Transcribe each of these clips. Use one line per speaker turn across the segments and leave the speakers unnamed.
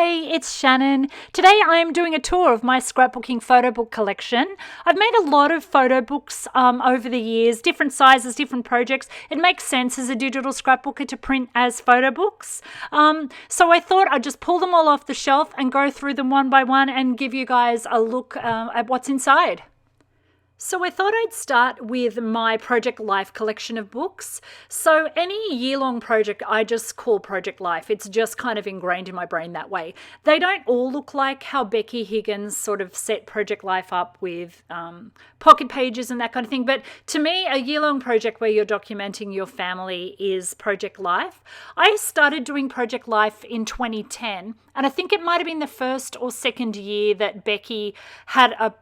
Hey, it's Shannon. Today I'm doing a tour of my scrapbooking photo book collection. I've made a lot of photo books over the years, different sizes, different projects. It makes sense as a digital scrapbooker to print as photo books. So I thought I'd just pull them all off the shelf and go through them one by one and give you guys a look at what's inside. So I thought I'd start with my Project Life collection of books. So any year-long project I just call Project Life. It's just kind of ingrained in my brain that way. They don't all look like how Becky Higgins sort of set Project Life up with pocket pages and that kind of thing. But to me, a year-long project where you're documenting your family is Project Life. I started doing Project Life in 2010, and I think it might have been the first or second year that Becky had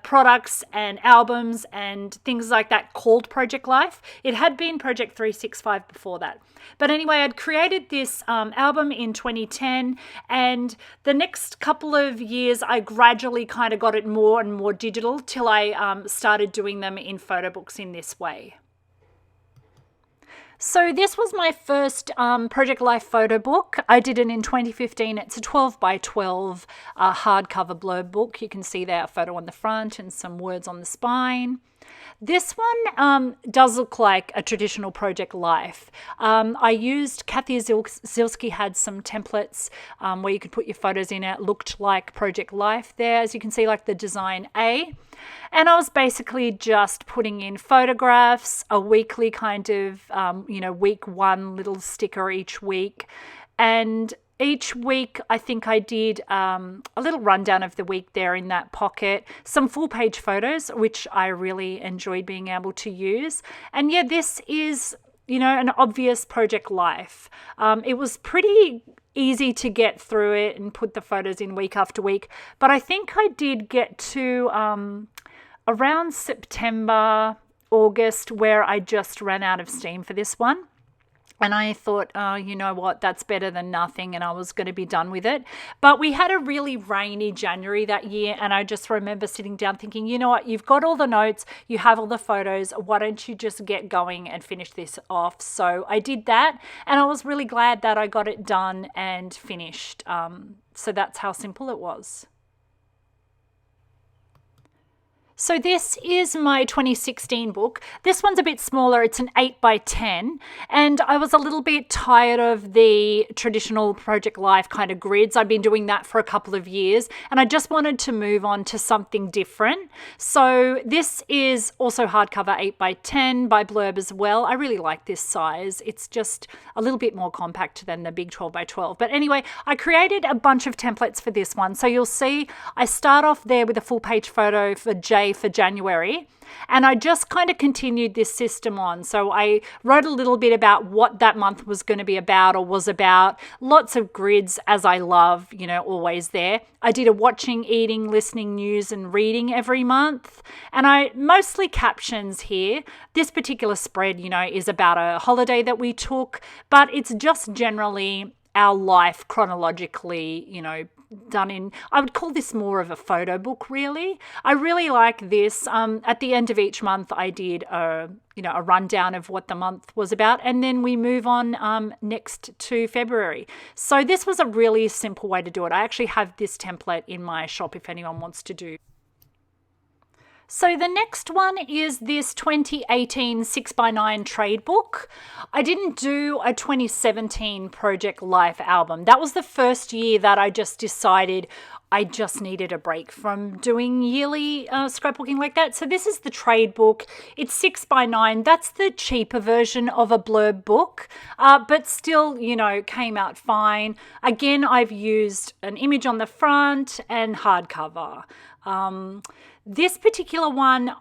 products and albums and things like that called Project Life. It had been Project 365 before that. But anyway, I'd created this album in 2010, and the next couple of years I gradually kind of got it more and more digital till I started doing them in photo books in this way. So this was my first Project Life photo book. I did it in 2015. It's a 12 by 12 hardcover blurb book. You can see there a photo on the front and some words on the spine. This one does look like a traditional Project Life. I used, Kathy Zilski had some templates where you could put your photos in. It looked like Project Life there, as you can see, like the design A. And I was basically just putting in photographs, a weekly kind of, week one little sticker each week. And each week, I think I did a little rundown of the week there in that pocket, some full-page photos, which I really enjoyed being able to use. And yeah, this is, an obvious Project Life. It was pretty easy to get through it and put the photos in week after week. But I think I did get to around September, August, where I just ran out of steam for this one. And I thought, oh, you know what, that's better than nothing, and I was going to be done with it. But we had a really rainy January that year, and I just remember sitting down thinking, you know what, you've got all the notes, you have all the photos, why don't you just get going and finish this off? So I did that, and I was really glad that I got it done and finished. So that's how simple it was. So this is my 2016 book. This one's a bit smaller. It's an 8 by 10. And I was a little bit tired of the traditional Project Life kind of grids. I've been doing that for a couple of years, and I just wanted to move on to something different. So this is also hardcover 8 by 10 by Blurb as well. I really like this size. It's just a little bit more compact than the big 12 by 12. But anyway, I created a bunch of templates for this one. So you'll see I start off there with a full page photo for J for January, and I just kind of continued this system on. So I wrote a little bit about what that month was going to be about or was about. Lots of grids, as I love, always there. I did a watching, eating, listening, news and reading every month, and I mostly captions here. This particular spread, is about a holiday that we took, but it's just generally our life chronologically, done in, I would call this more of a photo book, really. I really like this. At the end of each month, I did a rundown of what the month was about, and then we move on next to February. So this was a really simple way to do it. I actually have this template in my shop if anyone wants to do. So the next one is this 2018 6x9 trade book. I didn't do a 2017 Project Life album. That was the first year that I just decided I just needed a break from doing yearly scrapbooking like that. So this is the trade book. It's 6x9. That's the cheaper version of a blurb book, but still, came out fine. Again, I've used an image on the front and hardcover. This particular one,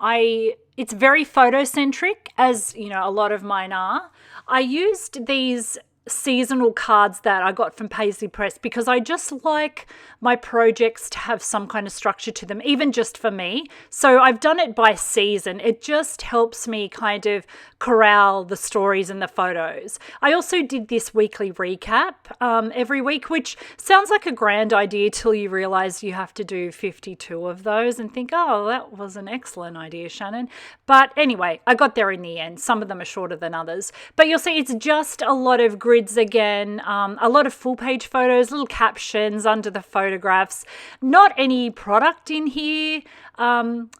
it's very photocentric, as a lot of mine are. I used these seasonal cards that I got from Paisley Press because I just like my projects to have some kind of structure to them, even just for me. So I've done it by season. It just helps me kind of corral the stories and the photos. I also did this weekly recap every week, which sounds like a grand idea till you realize you have to do 52 of those and think, oh, that was an excellent idea, Shannon. But anyway, I got there in the end. Some of them are shorter than others. But you'll see it's just a lot of grid grids again, a lot of full page photos, little captions under the photographs, not any product in here.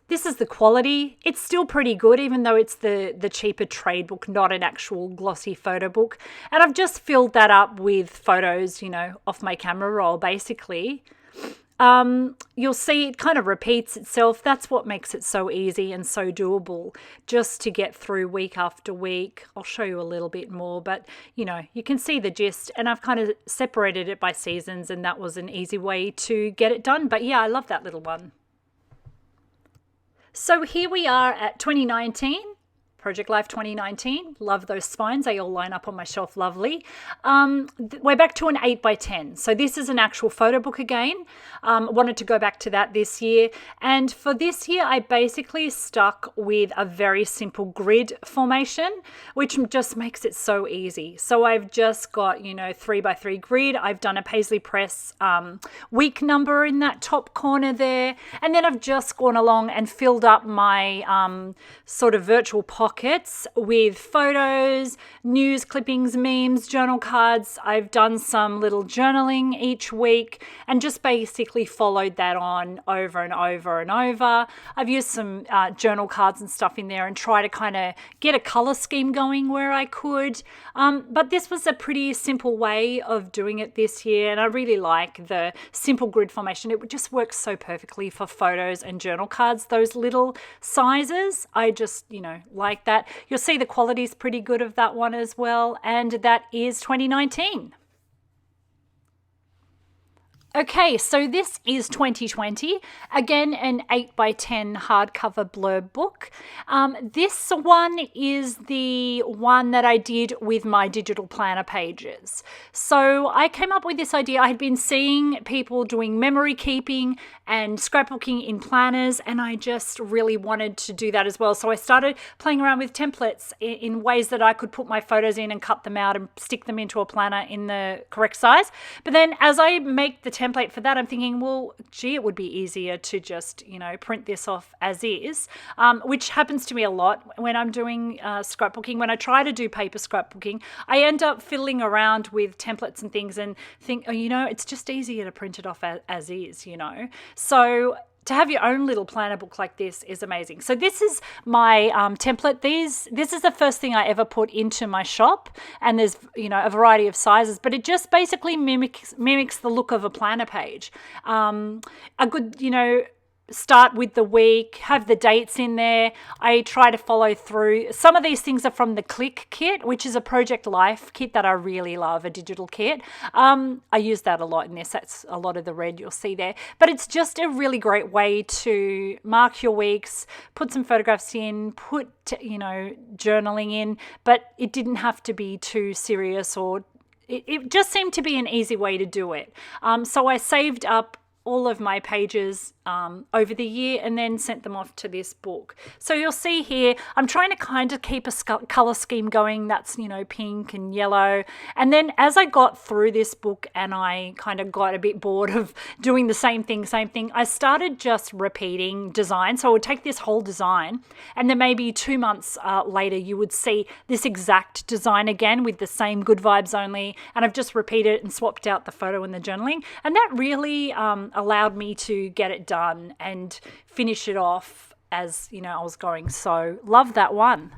This is the quality. It's still pretty good, even though it's the cheaper trade book, not an actual glossy photo book. And I've just filled that up with photos, off my camera roll, basically. You'll see it kind of repeats itself. That's what makes it so easy and so doable, just to get through week after week. I'll show you a little bit more, but you can see the gist, and I've kind of separated it by seasons, and that was an easy way to get it done. But yeah, I love that little one. So here we are at 2019. Project Life 2019. Love those spines. They all line up on my shelf lovely. We're back to an 8x10. So this is an actual photo book again. Wanted to go back to that this year. And for this year, I basically stuck with a very simple grid formation, which just makes it so easy. So I've just got, 3x3 grid. I've done a Paisley Press week number in that top corner there. And then I've just gone along and filled up my sort of virtual pockets with photos, news clippings, memes, journal cards. I've done some little journaling each week and just basically followed that on over and over and over. I've used some journal cards and stuff in there and try to kind of get a color scheme going where I could. But this was a pretty simple way of doing it this year, and I really like the simple grid formation. It just works so perfectly for photos and journal cards, those little sizes. I just, like that. You'll see the quality is pretty good of that one as well, and that is 2019. Okay, so this is 2020. Again, an 8x10 hardcover blurb book. This one is the one that I did with my digital planner pages. So I came up with this idea. I had been seeing people doing memory keeping and scrapbooking in planners, and I just really wanted to do that as well. So I started playing around with templates in ways that I could put my photos in and cut them out and stick them into a planner in the correct size. But then as I make the template for that, I'm thinking, well, gee, it would be easier to just, print this off as is, which happens to me a lot when I'm doing scrapbooking. When I try to do paper scrapbooking, I end up fiddling around with templates and things and think, it's just easier to print it off as is, So to have your own little planner book like this is amazing. So this is my template. This is the first thing I ever put into my shop, and there's a variety of sizes, but it just basically mimics the look of a planner page. A good start with the week, have the dates in there. I try to follow through. Some of these things are from the Click kit, which is a Project Life kit that I really love, a digital kit. I use that a lot in this. That's a lot of the red you'll see there. But it's just a really great way to mark your weeks, put some photographs in, put, journaling in, but it didn't have to be too serious, or it just seemed to be an easy way to do it. So I saved up all of my pages over the year and then sent them off to this book. So you'll see here, I'm trying to kind of keep a color scheme going that's, pink and yellow. And then as I got through this book and I kind of got a bit bored of doing the same thing, I started just repeating design. So I would take this whole design and then maybe 2 months later, you would see this exact design again with the same good vibes only. And I've just repeated it and swapped out the photo and the journaling. And that really allowed me to get it done and finish it off as I was going. So love that one.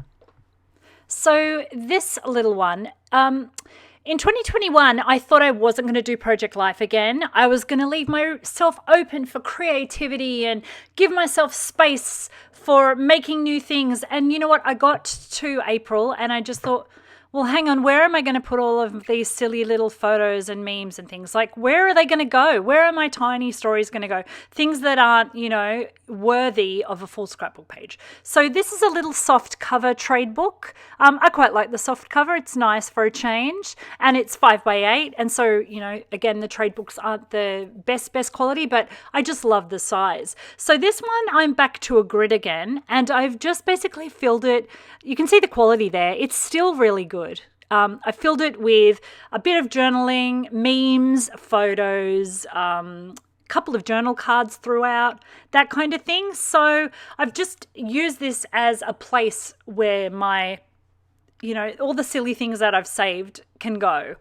So this little one, in 2021, I thought I wasn't going to do Project Life again. I was going to leave myself open for creativity and give myself space for making new things. And you know what? I got to April and I just thought, well, hang on, where am I going to put all of these silly little photos and memes and things? Like, where are they going to go? Where are my tiny stories going to go? Things that aren't, worthy of a full scrapbook page. So this is a little soft cover trade book. I quite like the soft cover. It's nice for a change, and it's 5x8. And so, again, the trade books aren't the best quality, but I just love the size. So this one, I'm back to a grid again, and I've just basically filled it. You can see the quality there. It's still really good. I filled it with a bit of journaling, memes, photos, couple of journal cards throughout, that kind of thing. So I've just used this as a place where my all the silly things that I've saved can go.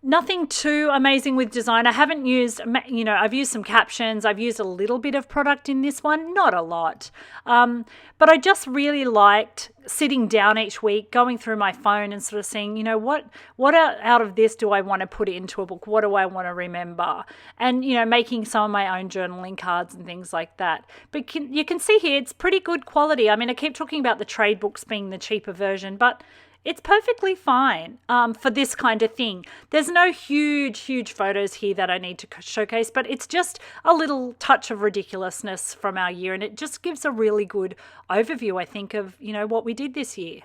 Nothing too amazing with design. I haven't used, I've used some captions. I've used a little bit of product in this one, not a lot. But I just really liked sitting down each week, going through my phone and sort of seeing, what out of this do I want to put into a book? What do I want to remember? And, making some of my own journaling cards and things like that. But you can see here, it's pretty good quality. I mean, I keep talking about the trade books being the cheaper version, but it's perfectly fine for this kind of thing. There's no huge photos here that I need to showcase, but it's just a little touch of ridiculousness from our year, and it just gives a really good overview, I think, of, what we did this year.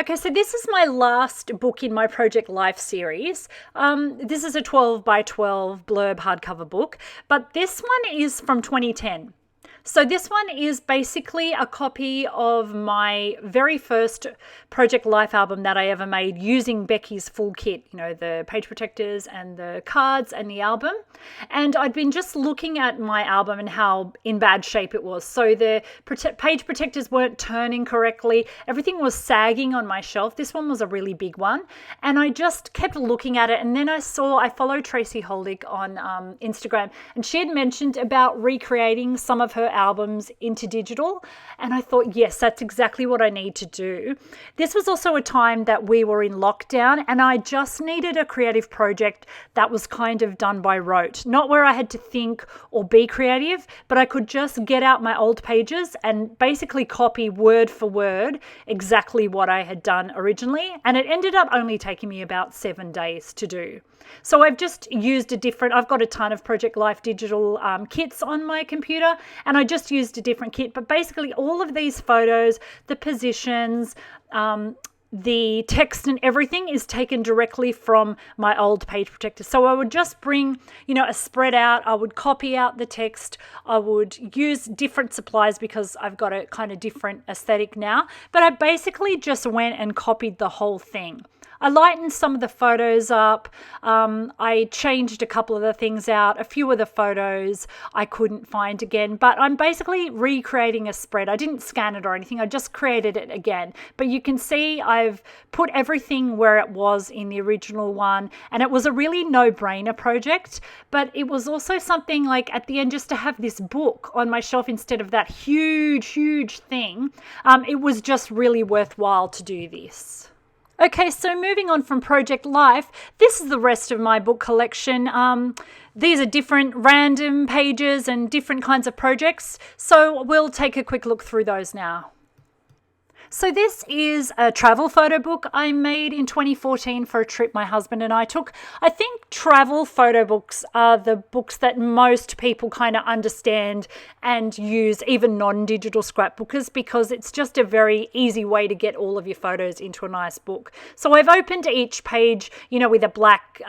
Okay, so this is my last book in my Project Life series. This is a 12 by 12 blurb hardcover book, but this one is from 2010. So this one is basically a copy of my very first Project Life album that I ever made using Becky's full kit, the page protectors and the cards and the album. And I'd been just looking at my album and how in bad shape it was. So the page protectors weren't turning correctly. Everything was sagging on my shelf. This one was a really big one. And I just kept looking at it. And then I followed Tracy Holdick on Instagram, and she had mentioned about recreating some of her albums into digital, and I thought, yes, that's exactly what I need to do. This was also a time that we were in lockdown, and I just needed a creative project that was kind of done by rote, not where I had to think or be creative, but I could just get out my old pages and basically copy word for word exactly what I had done originally, and it ended up only taking me about 7 days to do. So I've just used I've got a ton of Project Life digital kits on my computer, and I just used a different kit. But basically all of these photos, the positions, the text and everything is taken directly from my old page protector. So I would just bring, a spread out. I would copy out the text. I would use different supplies because I've got a kind of different aesthetic now. But I basically just went and copied the whole thing. I lightened some of the photos up. I changed a couple of the things out. A few of the photos I couldn't find again, but I'm basically recreating a spread. I didn't scan it or anything. I just created it again. But you can see I've put everything where it was in the original one, and it was a really no-brainer project, but it was also something like at the end just to have this book on my shelf instead of that huge thing. It was just really worthwhile to do this. Okay, so moving on from Project Life, this is the rest of my book collection. These are different random pages and different kinds of projects, so we'll take a quick look through those now. So this is a travel photo book I made in 2014 for a trip my husband and I took. I think travel photo books are the books that most people kind of understand and use, even non-digital scrapbookers, because it's just a very easy way to get all of your photos into a nice book. So I've opened each page, with a black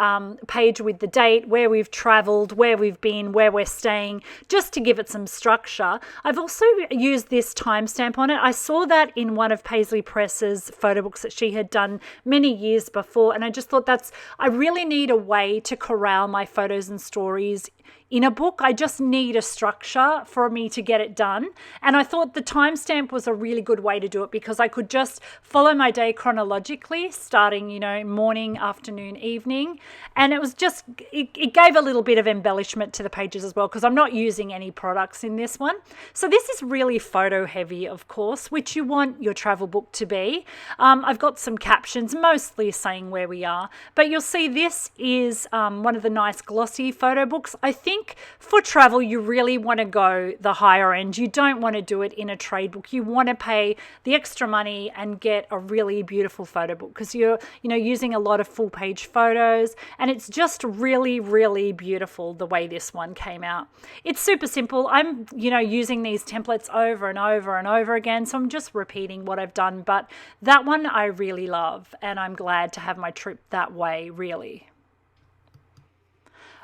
page with the date, where we've traveled, where we've been, where we're staying, just to give it some structure. I've also used this timestamp on it. I saw that in one of Paisley Press's photo books that she had done many years before, and I just thought I really need a way to corral my photos and stories in a book. I just need a structure for me to get it done. And I thought the timestamp was a really good way to do it because I could just follow my day chronologically, starting, morning, afternoon, evening. And it was just, it gave a little bit of embellishment to the pages as well because I'm not using any products in this one. So this is really photo heavy, of course, which you want your travel book to be. I've got some captions, mostly saying where we are. But you'll see this is one of the nice glossy photo books. I think for travel, you really want to go the higher end. You don't want to do it in a trade book. You want to pay the extra money and get a really beautiful photo book because you're, using a lot of full page photos, and it's just really, really beautiful the way this one came out. It's super simple. I'm, using these templates over and over and over again, so I'm just repeating what I've done, but that one I really love, and I'm glad to have my trip that way, really.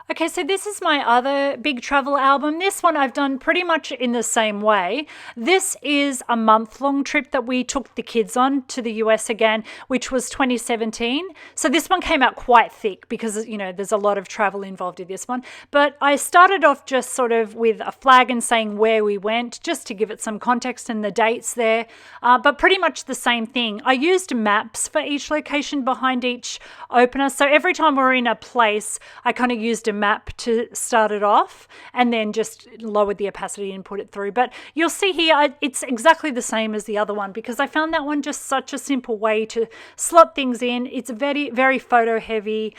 Okay, so this is my other big travel album. This one I've done pretty much in the same way. This is a month-long trip that we took the kids on to the US again, which was 2017. So this one came out quite thick because, you know, there's a lot of travel involved in this one. But I started off just sort of with a flag and saying where we went, just to give it some context and the dates there. But pretty much the same thing. I used maps for each location behind each opener. So every time we're in a place, I kind of used a map to start it off and then just lowered the opacity and put it through. But you'll see here it's exactly the same as the other one because I found that one just such a simple way to slot things in. It's very, very photo heavy.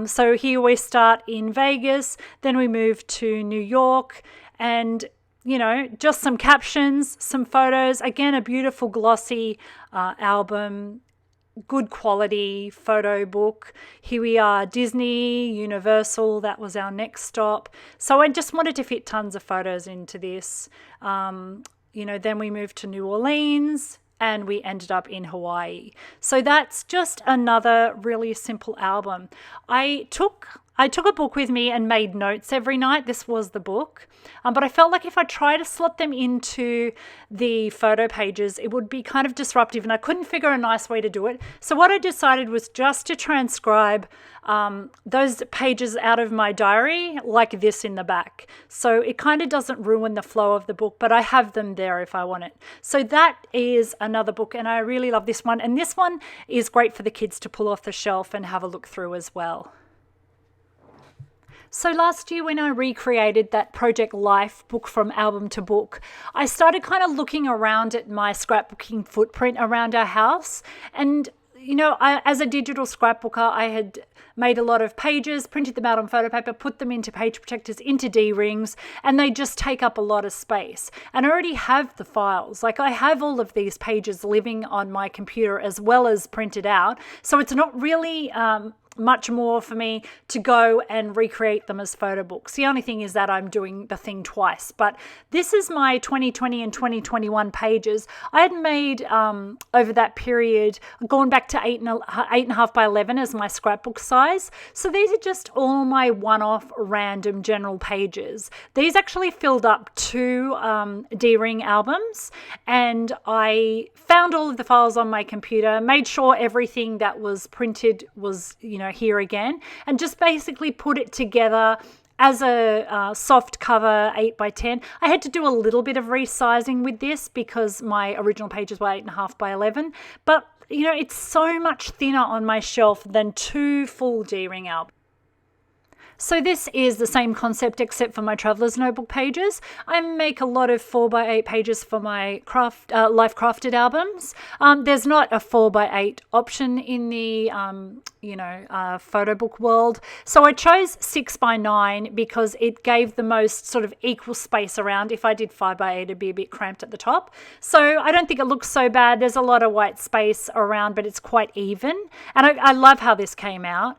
So here we start in Vegas, then we move to New York, and you know, just some captions, some photos. Again, a beautiful glossy album. Good quality photo book. Here we are, Disney, Universal, that was our next stop. So I just wanted to fit tons of photos into this. You know, then we moved to New Orleans and we ended up in Hawaii. So that's just another really simple album. I took a book with me and made notes every night. This was the book. But I felt like if I tried to slot them into the photo pages, it would be kind of disruptive and I couldn't figure a nice way to do it. So what I decided was just to transcribe those pages out of my diary like this in the back. So it kind of doesn't ruin the flow of the book, but I have them there if I want it. So that is another book and I really love this one. And this one is great for the kids to pull off the shelf and have a look through as well. So last year when I recreated that Project Life book from album to book, I started kind of looking around at my scrapbooking footprint around our house. And, you know, as a digital scrapbooker, I had made a lot of pages, printed them out on photo paper, put them into page protectors, into D-rings, and they just take up a lot of space. And I already have the files. Like I have all of these pages living on my computer as well as printed out. So it's not really much more for me to go and recreate them as photo books. The only thing is that I'm doing the thing twice. But this is my 2020 and 2021 pages. I had made over that period, gone back to 8.5 by 11 as my scrapbook size. So these are just all my one-off random general pages. These actually filled up 2 D-ring albums, and I found all of the files on my computer, made sure everything that was printed was, you know, here again, and just basically put it together as a soft cover 8 by 10. I had to do a little bit of resizing with this because my original pages were 8.5 by 11, but you know, it's so much thinner on my shelf than 2 full D-ring albums. So this is the same concept except for my Traveler's Notebook pages. I make a lot of 4x8 pages for my Life Crafted albums. There's not a 4x8 option in the photo book world. So I chose 6x9 because it gave the most sort of equal space around. If I did 5x8, it'd be a bit cramped at the top. So I don't think it looks so bad. There's a lot of white space around, but it's quite even. And I love how this came out.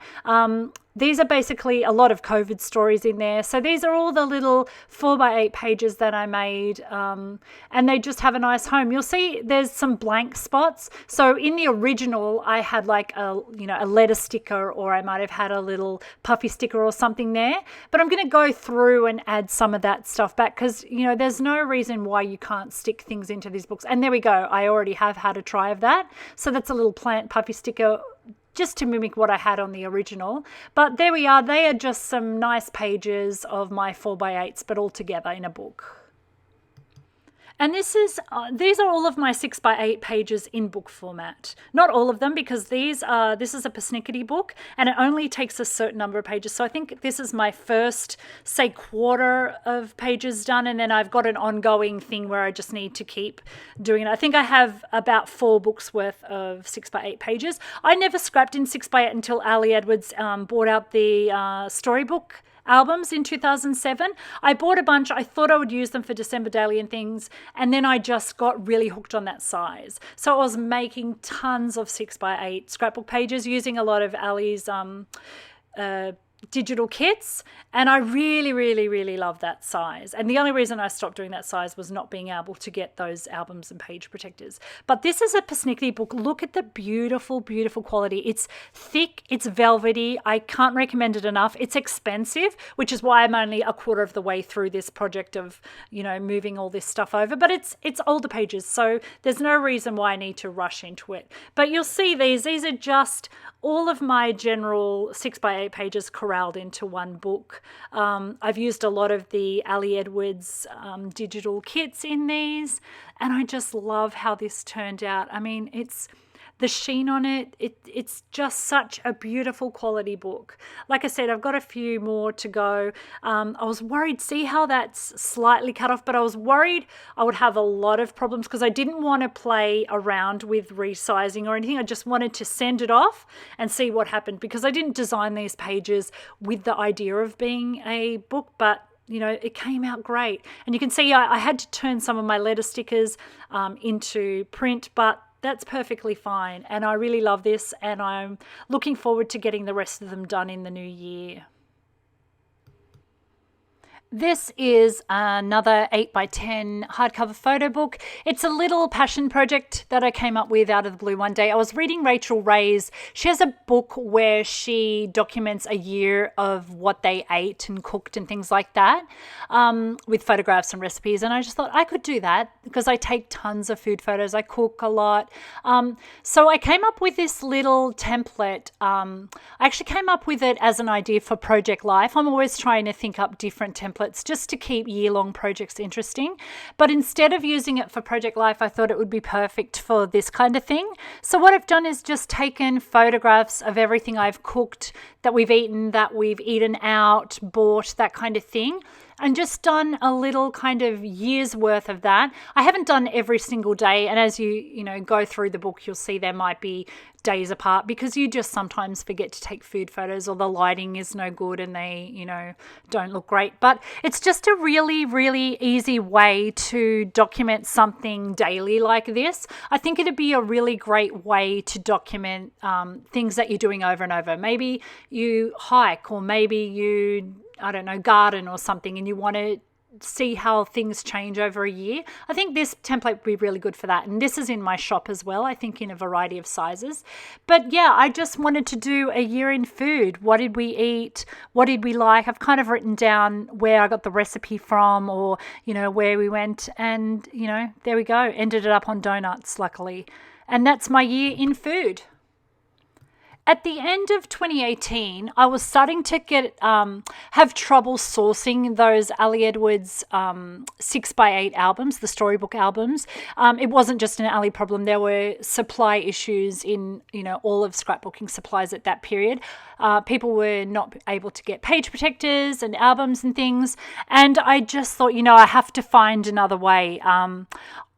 These are basically a lot of COVID stories in there. So these are all the little 4x8 pages that I made, and they just have a nice home. You'll see there's some blank spots. So in the original, I had like a letter sticker, or I might have had a little puffy sticker or something there. But I'm going to go through and add some of that stuff back because, you know, there's no reason why you can't stick things into these books. And there we go. I already have had a try of that. So that's a little plant puffy sticker, just to mimic what I had on the original. But there we are. They are just some nice pages of my 4x8s, but all together in a book. And these are all of my 6x8 pages in book format. Not all of them, because this is a persnickety book and it only takes a certain number of pages. So I think this is my first, say, quarter of pages done, and then I've got an ongoing thing where I just need to keep doing it. I think I have about 4 books worth of 6x8 pages. I never scrapped in 6x8 until Ali Edwards bought out the storybook albums in 2007. I bought a bunch. I thought I would use them for December Daily and things, and then I just got really hooked on that size. So I was making tons of 6x8 scrapbook pages using a lot of Ali's digital kits, and I really, really, really love that size. And the only reason I stopped doing that size was not being able to get those albums and page protectors. But this is a persnickety book. Look at the beautiful, beautiful quality. It's thick, it's velvety. I can't recommend it enough. It's expensive, which is why I'm only a quarter of the way through this project of, moving all this stuff over. But it's older pages, so there's no reason why I need to rush into it. But you'll see these are just all of my general 6x8 pages corralled into one book. I've used a lot of the Ali Edwards digital kits in these, and I just love how this turned out. I mean, it's the sheen on it, it's just such a beautiful quality book. Like I said, I've got a few more to go. I was worried, see how that's slightly cut off, but I was worried I would have a lot of problems because I didn't want to play around with resizing or anything. I just wanted to send it off and see what happened, because I didn't design these pages with the idea of being a book, but it came out great. And you can see I had to turn some of my letter stickers into print, but that's perfectly fine. And I really love this, and I'm looking forward to getting the rest of them done in the new year. This is another 8x10 hardcover photo book. It's a little passion project that I came up with out of the blue one day. I was reading Rachel Ray's. She has a book where she documents a year of what they ate and cooked and things like that, with photographs and recipes. And I just thought I could do that because I take tons of food photos. I cook a lot. So I came up with this little template. I actually came up with it as an idea for Project Life. I'm always trying to think up different templates just to keep year-long projects interesting. But instead of using it for Project Life, I thought it would be perfect for this kind of thing. So what I've done is just taken photographs of everything I've cooked, that we've eaten out, bought, that kind of thing, and just done a little kind of year's worth of that. I haven't done every single day, and as you go through the book, you'll see there might be days apart because you just sometimes forget to take food photos, or the lighting is no good and they don't look great. But it's just a really, really easy way to document something daily like this. I think it'd be a really great way to document things that you're doing over and over. Maybe you hike, or maybe you garden or something, and you want to see how things change over a year. I think this template would be really good for that. And this is in my shop as well, I think in a variety of sizes. But yeah, I just wanted to do a year in food. What did we eat? What did we like? I've kind of written down where I got the recipe from, or, where we went. And, there we go. Ended it up on donuts, luckily. And that's my year in food. At the end of 2018, I was starting to have trouble sourcing those Ali Edwards 6x8 albums, the storybook albums. It wasn't just an Ali problem. There were supply issues in, all of scrapbooking supplies at that period. People were not able to get page protectors and albums and things. And I just thought, I have to find another way.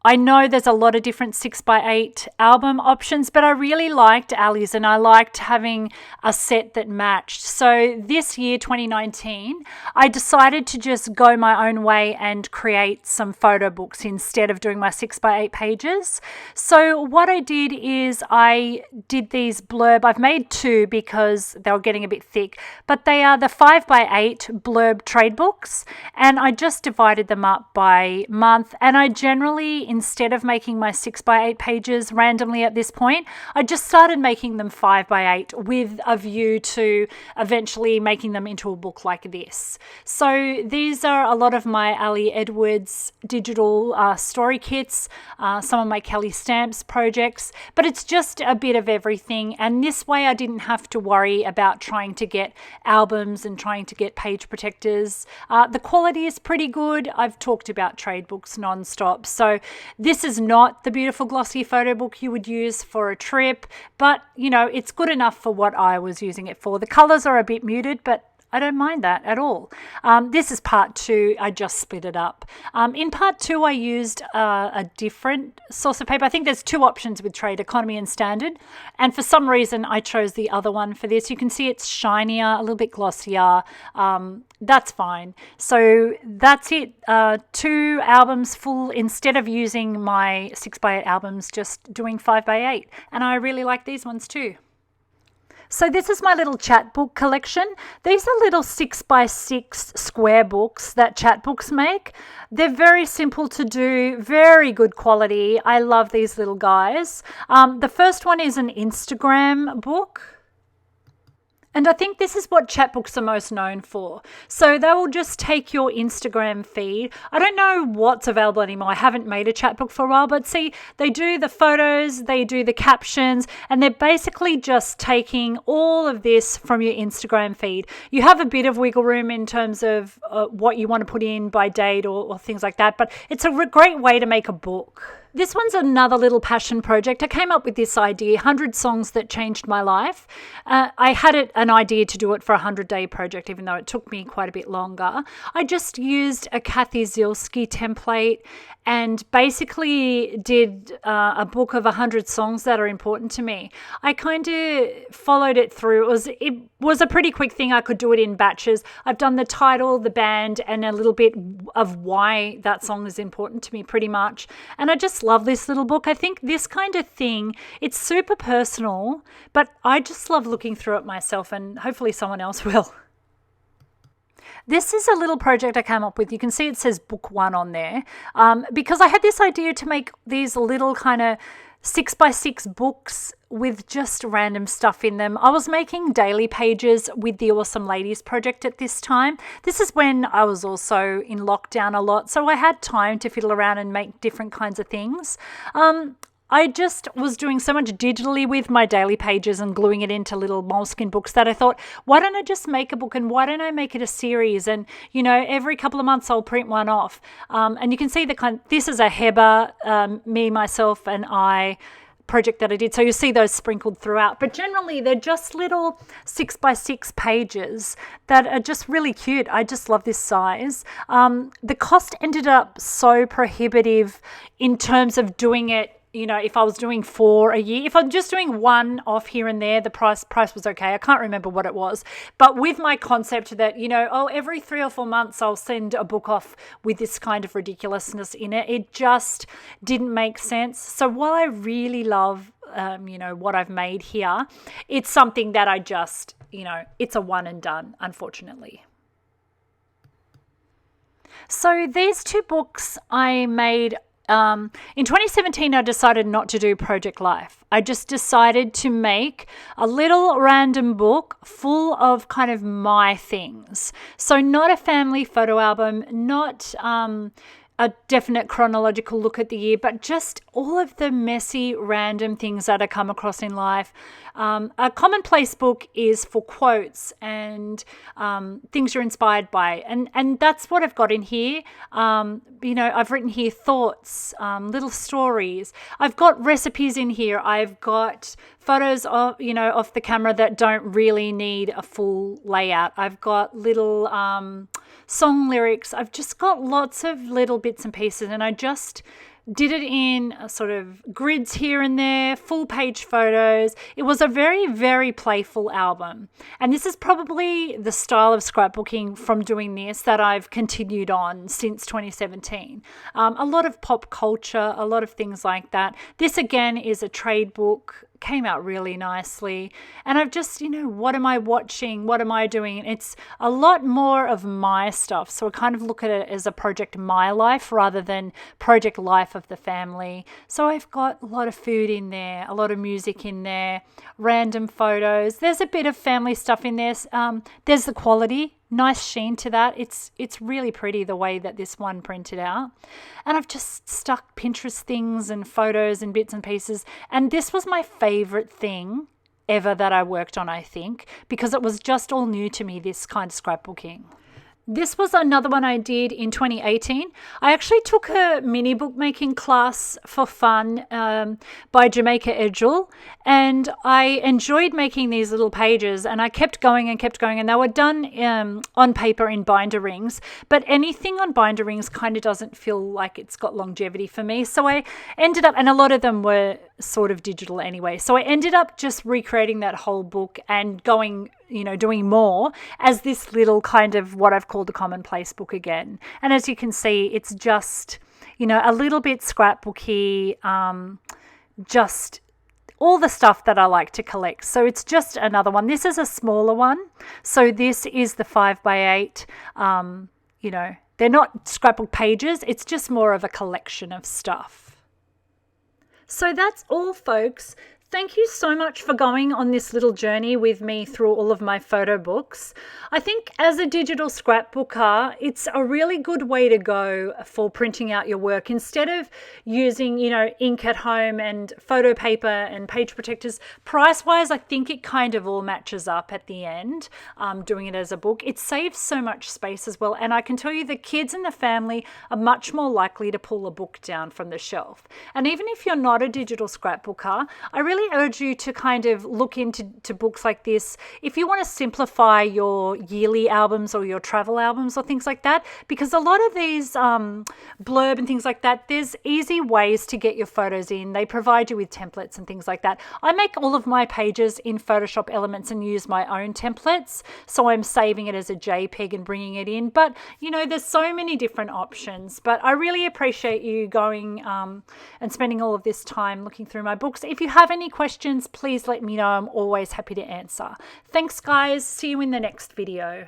I know there's a lot of different 6x8 album options, but I really liked Ali's, and I liked having a set that matched. So this year, 2019, I decided to just go my own way and create some photo books instead of doing my 6x8 pages. So what I did is I did these blurb. I've made two because they were getting a bit thick, but they are the 5x8 blurb trade books, and I just divided them up by month. And I generally, instead of making my 6x8 pages randomly at this point, I just started making them 5x8 with a view to eventually making them into a book like this. So these are a lot of my Ali Edwards digital story kits, some of my Kelly Stamps projects, but it's just a bit of everything. And this way I didn't have to worry about trying to get albums and trying to get page protectors. The quality is pretty good. I've talked about trade books nonstop. So this is not the beautiful glossy photo book you would use for a trip, but it's good enough for what I was using it for. The colors are a bit muted, but I don't mind that at all. This is part two. I just split it up. In part two, I used a different source of paper. I think there's two options with trade, economy and standard. And for some reason, I chose the other one for this. You can see it's shinier, a little bit glossier. That's fine. So that's it. 2 albums full, instead of using my 6x8 albums, just doing 5x8. And I really like these ones too. So this is my little Chatbook collection. These are little 6x6 square books that Chatbooks make. They're very simple to do, very good quality. I love these little guys. The first one is an Instagram book. And I think this is what Chatbooks are most known for. So they will just take your Instagram feed. I don't know what's available anymore. I haven't made a Chatbook for a while, but see, they do the photos, they do the captions, and they're basically just taking all of this from your Instagram feed. You have a bit of wiggle room in terms of what you want to put in by date or things like that, but it's a great way to make a book. This one's another little passion project. I came up with this idea, 100 songs that changed my life. I had an idea to do it for a 100-day project, even though it took me quite a bit longer. I just used a Kathy Zielski template and basically did a book of 100 songs that are important to me. I kind of followed it through. It was a pretty quick thing. I could do it in batches. I've done the title, the band, and a little bit of why that song is important to me pretty much. And I just love this little book. I think this kind of thing, it's super personal, but I just love looking through it myself, and hopefully someone else will. This is a little project I came up with. You can see it says book 1 on there because I had this idea to make these little kind of 6x6 books with just random stuff in them. I was making daily pages with the Awesome Ladies project at this time. This is when I was also in lockdown a lot, so I had time to fiddle around and make different kinds of things. I just was doing so much digitally with my daily pages and gluing it into little Moleskine books that I thought, why don't I just make a book and why don't I make it a series? And, every couple of months I'll print one off. And you can see this is a Heba, me, myself, and I project that I did. So you see those sprinkled throughout. But generally, they're just little 6x6 pages that are just really cute. I just love this size. The cost ended up so prohibitive in terms of doing it. If I was doing 4 a year, if I'm just doing one off here and there, the price was okay. I can't remember what it was. But with my concept that, every 3 or 4 months I'll send a book off with this kind of ridiculousness in it, it just didn't make sense. So while I really love, what I've made here, it's something that I just, it's a one and done, unfortunately. So these 2 books I made in 2017, I decided not to do Project Life. I just decided to make a little random book full of kind of my things. So not a family photo album, not a definite chronological look at the year, but just all of the messy, random things that I come across in life. A Commonplace book is for quotes and things you're inspired by. And that's what I've got in here. I've written here thoughts, little stories. I've got recipes in here. I've got photos of, off the camera that don't really need a full layout. I've got little song lyrics. I've just got lots of little bits and pieces, and I just did it in sort of grids here and there, full page photos. It was a very, very playful album. And this is probably the style of scrapbooking from doing this that I've continued on since 2017. A lot of pop culture, a lot of things like that. This again is a trade book. Came out really nicely, and I've just, what am I watching, what am I doing? It's a lot more of my stuff, so I kind of look at it as a project my life rather than project life of the family. So I've got a lot of food in there, a lot of music in there, random photos. There's a bit of family stuff in there. There's the quality. Nice sheen to that. It's really pretty the way that this one printed out. And I've just stuck Pinterest things and photos and bits and pieces. And this was my favorite thing ever that I worked on, I think, because it was just all new to me, this kind of scrapbooking. This was another one I did in 2018. I actually took a mini bookmaking class for fun by Jamaica Edgell, and I enjoyed making these little pages, and I kept going, and they were done on paper in binder rings, but anything on binder rings kind of doesn't feel like it's got longevity for me. So I ended up, and a lot of them were sort of digital anyway, so I ended up just recreating that whole book and going, doing more as this little kind of what I've called the Commonplace book again. And as you can see, it's just, a little bit scrapbooky, just all the stuff that I like to collect. So it's just another one. This is a smaller one. So this is the 5x8. You know, they're not scrapbook pages. It's just more of a collection of stuff. So that's all, folks. Thank you so much for going on this little journey with me through all of my photo books. I think as a digital scrapbooker, it's a really good way to go for printing out your work. Instead of using, you know, ink at home and photo paper and page protectors, price-wise, I think it kind of all matches up at the end, doing it as a book. It saves so much space as well. And I can tell you the kids and the family are much more likely to pull a book down from the shelf. And even if you're not a digital scrapbooker, I really urge you to kind of look into books like this if you want to simplify your yearly albums or your travel albums or things like that, because a lot of these blurb and things like that, there's easy ways to get your photos in. They provide you with templates and things like that. I make all of my pages in Photoshop Elements and use my own templates, so I'm saving it as a JPEG and bringing it in. But you know, there's so many different options. But I really appreciate you going and spending all of this time looking through my books. If you have any questions, please let me know. I'm always happy to answer. Thanks, guys. See you in the next video.